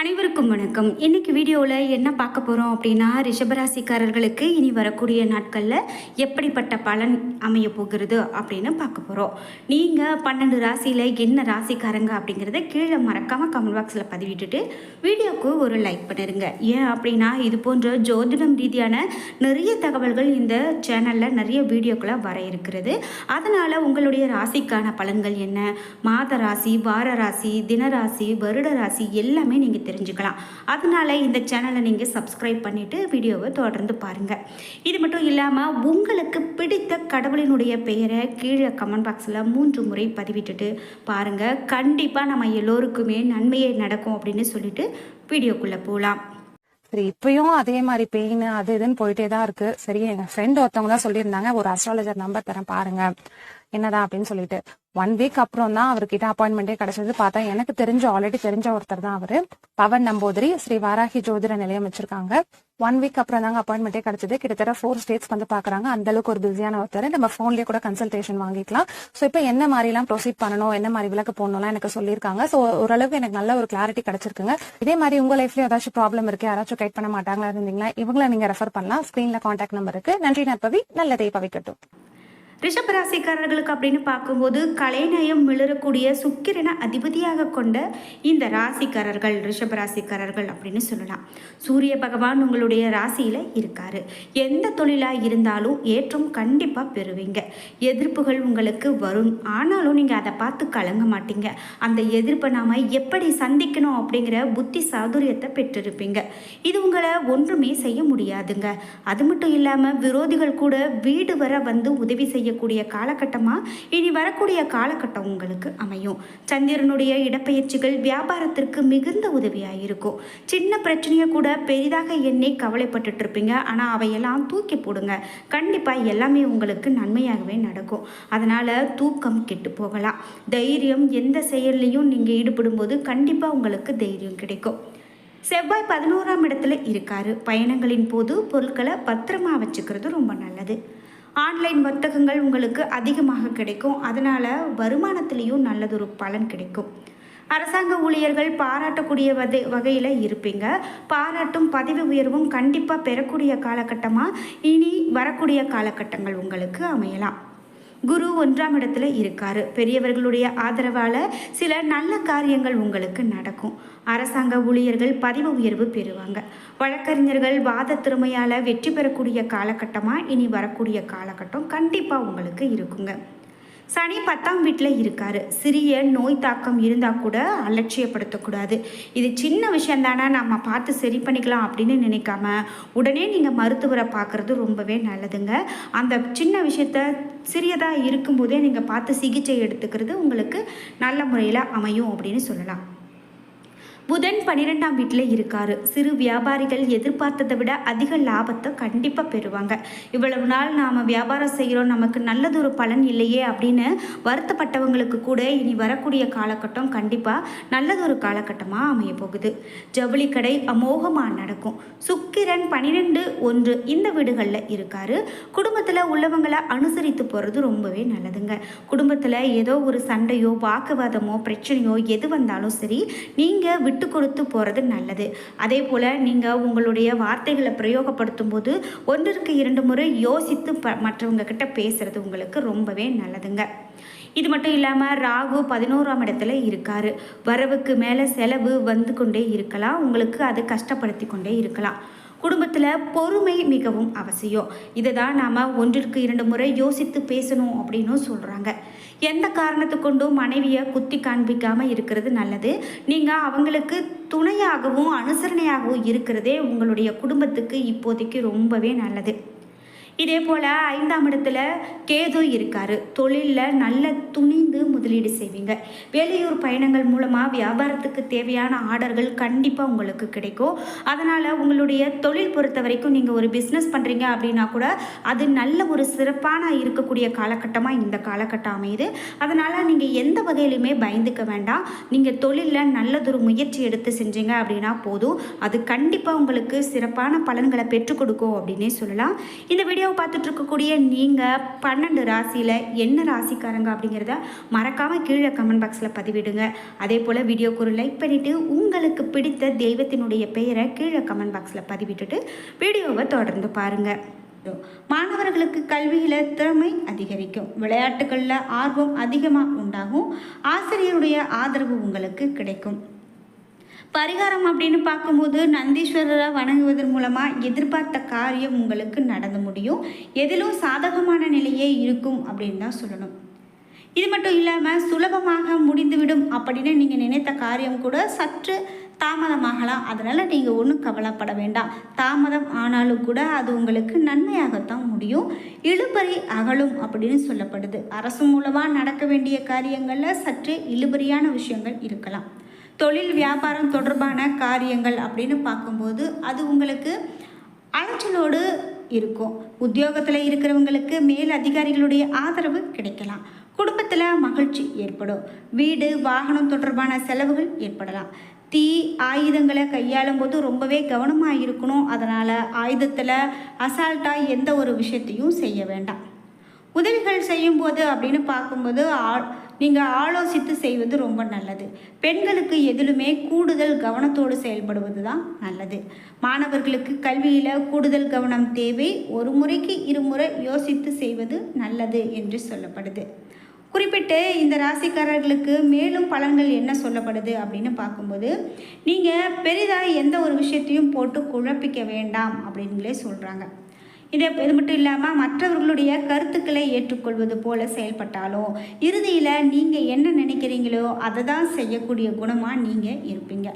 அனைவருக்கும் வணக்கம். இன்னைக்கு வீடியோவில் என்ன பார்க்க போகிறோம் அப்படின்னா, ரிஷபராசிக்காரர்களுக்கு இனி வரக்கூடிய நாட்களில் எப்படிப்பட்ட பலன் அமைய போகிறது அப்படின்னு பார்க்க போகிறோம். நீங்கள் 12 ராசியில் என்ன ராசிக்காரங்க அப்படிங்கிறத கீழே மறக்காமல் கமெண்ட் பாக்ஸில் பதிவிட்டுட்டு வீடியோவுக்கு ஒரு லைக் பண்ணிடுங்க. ஏன் அப்படின்னா, இது போன்ற ஜோதிடம் ரீதியான நிறைய தகவல்கள் இந்த சேனலில் நிறைய வீடியோக்களை வர இருக்கிறது. அதனால் உங்களுடைய ராசிக்கான பலன்கள் என்ன, மாத ராசி, வார ராசி, தினராசி, வருட ராசி எல்லாமே நீங்கள் தெரிஞ்சுக்கலாம். அதனால இந்த சேனலை நீங்கள் சப்ஸ்கிரைப் பண்ணிவிட்டு வீடியோவை தொடர்ந்து பாருங்கள். இது மட்டும் இல்லாமல் உங்களுக்கு பிடித்த கடவுளினுடைய பெயரை கீழே கமெண்ட் பாக்ஸில் 3 முறை பதிவிட்டுட்டு பாருங்கள். கண்டிப்பாக நம்ம எல்லோருக்குமே நன்மையே நடக்கும் அப்படின்னு சொல்லிட்டு வீடியோக்குள்ளே போகலாம். சரி, இப்பயும் அதே மாதிரி பெயின் அது இதுன்னு போயிட்டே தான் இருக்கு. சரி, எங்க ஃப்ரெண்ட் ஒருத்தவங்க தான் சொல்லியிருந்தாங்க, ஒரு அஸ்ட்ராலஜர் நம்பர் தரேன் பாருங்க என்னதான் அப்படின்னு சொல்லிட்டு 1 வீக் அப்புறம் தான் அவர்கிட்ட அப்பாயின்மெண்டே கிடைச்சது. பார்த்தா எனக்கு ஆல்ரெடி தெரிஞ்ச ஒருத்தர் தான் அவரு. பவன் நம்பூதிரி ஸ்ரீ வாராகி ஜோதிட நிலையம் வச்சிருக்காங்க. 1 வீக் அப்புறம் தாங்க அப்பாயின்மெண்டே கிடைச்சது. கிட்டத்தட்ட 4 ஸ்டேட்ஸ் வந்து பாக்குறாங்க. அந்த அளவுக்கு ஒரு பிஸியான ஒருத்தர். நம்ம போன்லயே கூட கன்சல்டேஷன் வாங்கிக்கலாம். ஸோ இப்போ என்ன மாதிரி எல்லாம் ப்ரொசீட் பண்ணணும், என்ன மாதிரி விளக்கு போடணும்லாம் எனக்கு சொல்லியிருக்காங்க. ஸோ ஓரளவுக்கு எனக்கு நல்ல ஒரு கிளாரிட்டி கிடைச்சிருக்குங்க. இதே மாதிரி உங்க லைஃப்லயும் ஏதாச்சும் ப்ராப்ளம் இருக்கு, யாராச்சும் கைட் பண்ண மாட்டாங்களா இருந்தீங்களா, இவங்களை நீங்க ரெஃபர் பண்ணலாம். ஸ்கிரீன்ல கான்டாக்ட் நம்பர் இருக்கு. நன்றி நற்பவி, நல்லதை பவிக்கட்டும். ரிஷபராசிக்காரர்களுக்கு அப்படின்னு பார்க்கும்போது கலைநயம் மிளறக்கூடிய சுக்கிரனை அதிபதியாக கொண்ட இந்த ராசிக்காரர்கள் ரிஷபராசிக்காரர்கள் அப்படின்னு சொல்லலாம். சூரிய பகவான் உங்களுடைய ராசியில் இருக்காரு. எந்த தொழிலாக இருந்தாலும் ஏற்றம் கண்டிப்பாக பெறுவீங்க. எதிர்ப்புகள் உங்களுக்கு வரும், ஆனாலும் நீங்கள் அதை பார்த்து கலங்க மாட்டீங்க. அந்த எதிர்ப்பை நாம் எப்படி சந்திக்கணும் அப்படிங்கிற புத்தி சாதுரியத்தை பெற்றிருப்பீங்க. இது உங்களை ஒன்றுமே செய்ய முடியாதுங்க. அது மட்டும் இல்லாமல் விரோதிகள் கூட வீடு வர வந்து உதவி செய்யக்கூடிய காலகட்டமாக இனி வரக்கூடிய காலகட்டம் உங்களுக்கு அமையும். சந்திரனுடைய இடப்பெயர்ச்சிகள் வியாபாரத்திற்கு மிகுந்த உதவியாக இருக்கும். சின்ன பிரச்சனையை கூட பெரிதாக எண்ணி கவலைப்பட்டுட்டு இருப்பீங்க. ஆனால் அவையெல்லாம் தூக்கி போடுங்க. கண்டிப்பாக எல்லாமே உங்களுக்கு நன்மையாகவே நடக்கும். அதனால் தூக்கம் கெட்டு போகலாம். தைரியம் எந்த செயல்லையும் நீங்கள் ஈடுபடும் போது கண்டிப்பாக உங்களுக்கு தைரியம் கிடைக்கும். செவ்வாய் 11ஆம் இடத்துல இருக்காரு. பயணங்களின் போது பொருட்களை பத்திரமா வச்சுக்கிறது ரொம்ப நல்லது. ஆன்லைன் வர்த்தகங்கள் உங்களுக்கு அதிகமாக கிடைக்கும். அதனால் வருமானத்திலையும் நல்லதொரு பலன் கிடைக்கும். அரசாங்க ஊழியர்கள் பாராட்டக்கூடிய வகையில் இருப்பீங்க. பாராட்டும் பதவி உயர்வும் கண்டிப்பாக பெறக்கூடிய காலகட்டமாக இனி வரக்கூடிய காலகட்டங்கள் உங்களுக்கு அமையலாம். குரு 1ஆம் இடத்துல இருக்காரு. பெரியவர்களுடைய ஆதரவால் சில நல்ல காரியங்கள் உங்களுக்கு நடக்கும். அரசாங்க ஊழியர்கள் பதவி உயர்வு பெறுவாங்க. வழக்கறிஞர்கள் வாத திறமையால் வெற்றி பெறக்கூடிய காலகட்டமாக இனி வரக்கூடிய காலகட்டம் கண்டிப்பாக உங்களுக்கு இருக்குங்க. சனி 10ஆம் வீட்டில் இருக்காரு. சிறிய நோய் தாக்கம் இருந்தால் கூட அலட்சியப்படுத்தக்கூடாது. இது சின்ன விஷயம் தானே, நம்ம பார்த்து சரி பண்ணிக்கலாம் அப்படின்னு நினைக்காம உடனே நீங்கள் மருத்துவரை பார்க்குறது ரொம்பவே நல்லதுங்க. அந்த சின்ன விஷயத்த சிறியதாக இருக்கும்போதே நீங்கள் பார்த்து சிகிச்சை எடுத்துக்கிறது உங்களுக்கு நல்ல முறையில் அமையும் அப்படின்னு சொல்லலாம். புதன் 12ஆம் வீட்டில் இருக்காரு. சிறு வியாபாரிகள் எதிர்பார்த்ததை விட அதிக லாபத்தை கண்டிப்பாக பெறுவாங்க. இவ்வளவு நாள் நாம் வியாபாரம் செய்கிறோம், நமக்கு நல்லதொரு பலன் இல்லையே அப்படின்னு வருத்தப்பட்டவங்களுக்கு கூட இனி வரக்கூடிய காலகட்டம் கண்டிப்பாக நல்லதொரு காலகட்டமாக அமைய போகுது. ஜவுளி கடை அமோகமாக நடக்கும். சுக்கிரன் 12-1 இந்த வீடுகளில் இருக்காரு. குடும்பத்தில் உள்ளவங்களை அனுசரித்து போகிறது ரொம்பவே நல்லதுங்க. குடும்பத்தில் ஏதோ ஒரு சண்டையோ வாக்குவாதமோ பிரச்சனையோ எது வந்தாலும் சரி, நீங்கள் விட்டு கொடுத்து போகிறது நல்லது. அதே போல் நீங்கள் உங்களுடைய வார்த்தைகளை பிரயோகப்படுத்தும் போது 1க்கு 2 முறை யோசித்து மற்றவங்க கிட்ட பேசுறது உங்களுக்கு ரொம்பவே நல்லதுங்க. இது மட்டும் இல்லாமல் ராகு 11ஆம் இடத்துல இருக்காரு. வரவுக்கு மேலே செலவு வந்து கொண்டே இருக்கலாம். உங்களுக்கு அது கஷ்டப்படுத்தி கொண்டே இருக்கலாம். குடும்பத்தில் பொறுமை மிகவும் அவசியம். இதை தான் நாம் 1க்கு 2 முறை யோசித்து பேசணும் அப்படின்னு சொல்கிறாங்க. எந்த காரணத்தை கொண்டும் மனைவியை குத்தி காண்பிக்காமல் இருக்கிறது நல்லது. நீங்கள் அவங்களுக்கு துணையாகவும் அனுசரணையாகவும் இருக்கிறதே உங்களுடைய குடும்பத்துக்கு இப்போதைக்கு ரொம்பவே நல்லது. இதே போல் 5ஆம் இடத்துல கேது இருக்காரு. தொழிலில் நல்ல துணிந்து முதலீடு செய்வீங்க. வெளியூர் பயணங்கள் மூலமாக வியாபாரத்துக்கு தேவையான ஆர்டர்கள் கண்டிப்பாக உங்களுக்கு கிடைக்கும். அதனால் உங்களுடைய தொழில் பொறுத்த வரைக்கும் நீங்கள் ஒரு பிஸ்னஸ் பண்ணுறீங்க அப்படின்னா கூட அது நல்ல ஒரு சிறப்பான இருக்கக்கூடிய காலகட்டமாக இந்த காலகட்டம் அமையுது. அதனால் நீங்கள் எந்த வகையிலுமே பயந்துக்க வேண்டாம். நீங்கள் தொழிலில் நல்லதொரு முயற்சி எடுத்து செஞ்சீங்க அப்படின்னா போதும், அது கண்டிப்பாக உங்களுக்கு சிறப்பான பலன்களை பெற்றுக் கொடுக்கும் அப்படின்னே சொல்லலாம். இந்த வீடியோ வீடியோ பார்த்துட்டு இருக்கக்கூடிய நீங்கள் 12 ராசியில் என்ன ராசிக்காரங்க அப்படிங்கிறத மறக்காமல் கீழே கமெண்ட் பாக்ஸில் பதிவிடுங்க. அதே போல் வீடியோக்கு ஒரு லைக் பண்ணிவிட்டு உங்களுக்கு பிடித்த தெய்வத்தினுடைய பெயரை கீழே கமெண்ட் பாக்ஸில் பதிவிட்டுட்டு வீடியோவை தொடர்ந்து பாருங்கள். மாணவர்களுக்கு கல்வியில் திறமை அதிகரிக்கும், விளையாட்டுகளில் ஆர்வம் அதிகமாக உண்டாகும், ஆசிரியருடைய ஆதரவு உங்களுக்கு கிடைக்கும். பரிகாரம் அப்படின்னு பார்க்கும்போது நந்தீஸ்வரரை வணங்குவதன் மூலமாக எதிர்பார்த்த காரியம் உங்களுக்கு நடந்து முடியும். எதிலும் சாதகமான நிலையே இருக்கும் அப்படின்னு தான் சொல்லணும். இது மட்டும் இல்லாமல் சுலபமாக முடிந்துவிடும் அப்படின்னு நீங்கள் நினைத்த காரியம் கூட சற்று தாமதமாகலாம். அதனால் நீங்கள் ஒன்றும் கவலைப்பட வேண்டாம். தாமதம் ஆனாலும் கூட அது உங்களுக்கு நன்மையாகத்தான் முடியும். இழுபறி அகலும் அப்படின்னு சொல்லப்படுது. அரசு மூலமாக நடக்க வேண்டிய காரியங்களில் சற்று இழுபறியான விஷயங்கள் இருக்கலாம். தொழில் வியாபாரம் தொடர்பான காரியங்கள் அப்படின்னு பார்க்கும்போது அது உங்களுக்கு அலைச்சலோடு இருக்கும். உத்தியோகத்தில் இருக்கிறவங்களுக்கு மேல் அதிகாரிகளுடைய ஆதரவு கிடைக்கலாம். குடும்பத்தில் மகிழ்ச்சி ஏற்படும். வீடு வாகனம் தொடர்பான செலவுகள் ஏற்படலாம். தீ ஆயுதங்களை கையாளும் போது ரொம்பவே கவனமாக இருக்கணும். அதனால் ஆயுதத்தில் அசால்ட்டாக எந்த ஒரு விஷயத்தையும் செய்ய வேண்டாம். உதவிகள் செய்யும்போது அப்படின்னு பார்க்கும்போது நீங்கள் ஆலோசித்து செய்வது ரொம்ப நல்லது. பெண்களுக்கு எதிலுமே கூடுதல் கவனத்தோடு செயல்படுவது தான் நல்லது. மாணவர்களுக்கு கல்வியில் கூடுதல் கவனம் தேவை. ஒரு முறைக்கு இருமுறை யோசித்து செய்வது நல்லது என்று சொல்லப்படுது. குறிப்பிட்டு இந்த ராசிக்காரர்களுக்கு மேலும் பலன்கள் என்ன சொல்லப்படுது அப்படின்னு பார்க்கும்போது நீங்கள் பெரிதாக எந்த ஒரு விஷயத்தையும் போட்டு குழப்பிக்க வேண்டாம் அப்படின்களே சொல்கிறாங்க. இது மட்டும் இல்லாமல் மற்றவர்களுடைய கருத்துக்களை ஏற்றுக்கொள்வது போல செயல்பட்டாலும் இறுதியில் நீங்கள் என்ன நினைக்கிறீங்களோ அதை தான் செய்யக்கூடிய குணமாக நீங்கள் இருப்பீங்க.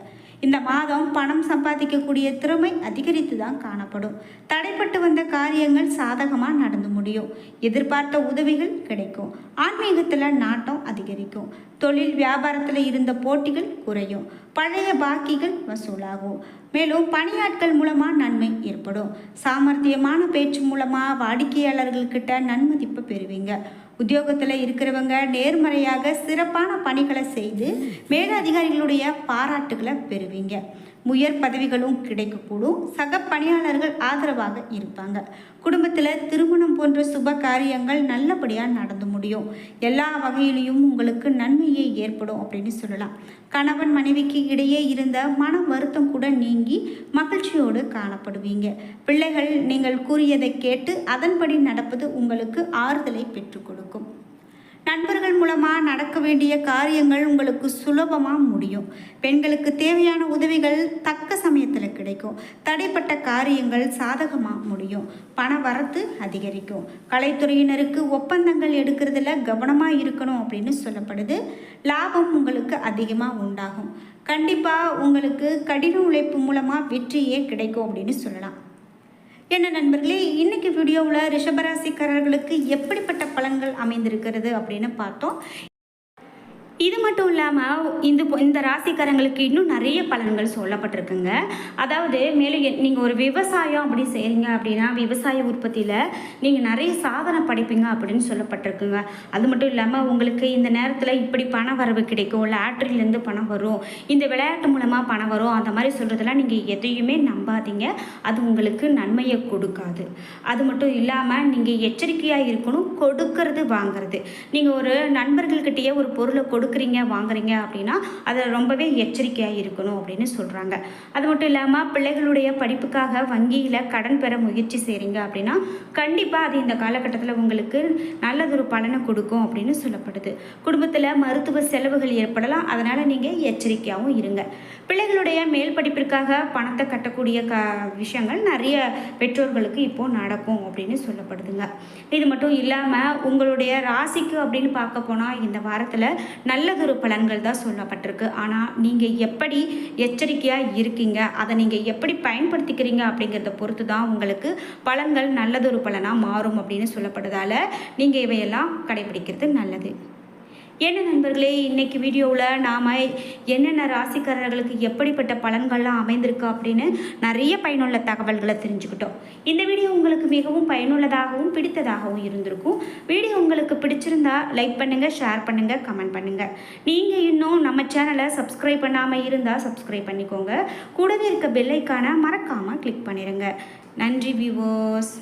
இந்த மாதம் பணம் சம்பாதிக்கக்கூடிய திறமை அதிகரித்து தான் காணப்படும். தடைப்பட்டு வந்த காரியங்கள் சாதகமாக நடந்து முடியும். எதிர்பார்த்த உதவிகள் கிடைக்கும். ஆன்மீகத்தில் நாட்டம் அதிகரிக்கும். தொழில் வியாபாரத்தில் இருந்த போட்டிகள் குறையும். பழைய பாக்கிகள் வசூலாகும். மேலும் பணியாட்கள் மூலமாக நன்மை ஏற்படும். சாமர்த்தியமான பேச்சு மூலமாக வாடிக்கையாளர்கள்கிட்ட நன்மதிப்பு பெறுவீங்க. உத்தியோகத்தில் இருக்கிறவங்க நேர்மறையாக சிறப்பான பணிகளை செய்து மேலதிகாரிகளுடைய பாராட்டுகளை பெறுவீங்க. உயர் பதவிகளும் கிடைக்கக்கூடும். சக பணியாளர்கள் ஆதரவாக இருப்பாங்க. குடும்பத்தில் திருமணம் போன்ற சுப காரியங்கள் நல்லபடியாக நடந்து முடியும். எல்லா வகையிலையும் உங்களுக்கு நன்மையே ஏற்படும் அப்படின்னு சொல்லலாம். கணவன் மனைவிக்கு இடையே இருந்த மன வருத்தம் கூட நீங்கி மகிழ்ச்சியோடு காணப்படுவீங்க. பிள்ளைகள் நீங்கள் கூறியதை கேட்டு அதன்படி நடப்பது உங்களுக்கு ஆறுதலை பெற்றுக் கொடுக்கும். நண்பர்கள் மூலமாக நடக்க வேண்டிய காரியங்கள் உங்களுக்கு சுலபமாக முடியும். பெண்களுக்கு தேவையான உதவிகள் தக்க சமயத்தில் கிடைக்கும். தடைப்பட்ட காரியங்கள் சாதகமாக முடியும். பண வரத்து அதிகரிக்கும். கலைத்துறையினருக்கு ஒப்பந்தங்கள் எடுக்கிறதுல கவனமாக இருக்கணும் அப்படின்னு சொல்லப்படுது. லாபம் உங்களுக்கு அதிகமாக உண்டாகும். கண்டிப்பாக உங்களுக்கு கடின உழைப்பு மூலமாக வெற்றியே கிடைக்கும் அப்படின்னு சொல்லலாம். என்ன நண்பர்களே, இன்னைக்கு வீடியோவில் ரிஷபராசிக்காரர்களுக்கு எப்படிப்பட்ட பலன்கள் அமைந்திருக்கிறது அப்படின்னு பார்த்தோம். இது மட்டும் இல்லாமல் இந்த ராசிக்காரங்களுக்கு இன்னும் நிறைய பலன்கள் சொல்லப்பட்டிருக்குங்க. அதாவது மேலும் நீங்கள் ஒரு விவசாயம் அப்படி செய்கிறீங்க அப்படின்னா விவசாய உற்பத்தியில் நீங்கள் நிறைய சாதனை படைப்பீங்க அப்படின்னு சொல்லப்பட்டிருக்குங்க. அது மட்டும் இல்லாமல் உங்களுக்கு இந்த நேரத்தில் இப்படி பண வரவு கிடைக்கும், லாட்ரிலேருந்து பணம் வரும், இந்த விளையாட்டு மூலமாக பணம் வரும், அந்த மாதிரி சொல்கிறதெல்லாம் நீங்கள் எதையுமே நம்பாதீங்க. அது உங்களுக்கு நன்மையை கொடுக்காது. அது மட்டும் இல்லாமல் நீங்கள் எச்சரிக்கையாக இருக்கணும். கொடுக்கறது வாங்கிறது, நீங்கள் ஒரு நண்பர்கள்கிட்டயே ஒரு பொருளை வாங்குறீங்க அப்படின்னா அதில் ரொம்பவே எச்சரிக்கையாக இருக்கணும் அப்படின்னு சொல்கிறாங்க. அது மட்டும் இல்லாமல் பிள்ளைகளுடைய படிப்புக்காக வங்கியில் கடன் பெற முயற்சி செய்கிறீங்க அப்படின்னா கண்டிப்பாக அது இந்த காலகட்டத்தில் உங்களுக்கு நல்லதொரு பலனை கொடுக்கும் அப்படின்னு சொல்லப்படுது. குடும்பத்தில் மருத்துவ செலவுகள் ஏற்படலாம். அதனால் நீங்கள் எச்சரிக்கையாகவும் இருங்க. பிள்ளைகளுடைய மேல் படிப்பிற்காக பணத்தை கட்டக்கூடிய விஷயங்கள் நிறைய பெற்றோர்களுக்கு இப்போது நடக்கும் அப்படின்னு சொல்லப்படுதுங்க. இது மட்டும் இல்லாமல் உங்களுடைய ராசிக்கு அப்படின்னு பார்க்க போனால் இந்த வாரத்தில் நல்லதொரு பலன்கள் தான் சொல்லப்பட்டிருக்கு. ஆனால் நீங்கள் எப்படி எச்சரிக்கையாக இருக்கீங்க, அதை நீங்கள் எப்படி பயன்படுத்திக்கிறீங்க அப்படிங்கிறத பொறுத்து தான் உங்களுக்கு பலன்கள் நல்லதொரு பலனாக மாறும் அப்படின்னு சொல்லப்படுறதால நீங்கள் இவையெல்லாம் கடைபிடிக்கிறது நல்லது. என்ன நண்பர்களே, இன்றைக்கி வீடியோவில் நாம் என்னென்ன ராசிக்காரர்களுக்கு எப்படிப்பட்ட பலன்கள்லாம் அமைந்திருக்கு அப்படின்னு நிறைய பயனுள்ள தகவல்களை தெரிஞ்சுக்கிட்டோம். இந்த வீடியோ உங்களுக்கு மிகவும் பயனுள்ளதாகவும் பிடித்ததாகவும் இருந்திருக்கும். வீடியோ உங்களுக்கு பிடிச்சிருந்தா லைக் பண்ணுங்கள், ஷேர் பண்ணுங்கள், கமெண்ட் பண்ணுங்கள். நீங்கள் இன்னும் நம்ம சேனலை சப்ஸ்கிரைப் பண்ணாமல் இருந்தால் சப்ஸ்கிரைப் பண்ணிக்கோங்க. கூடவே இருக்க பெல் ஐக்கானை மறக்காமல் கிளிக் பண்ணிடுங்க. நன்றி வியூவர்ஸ்.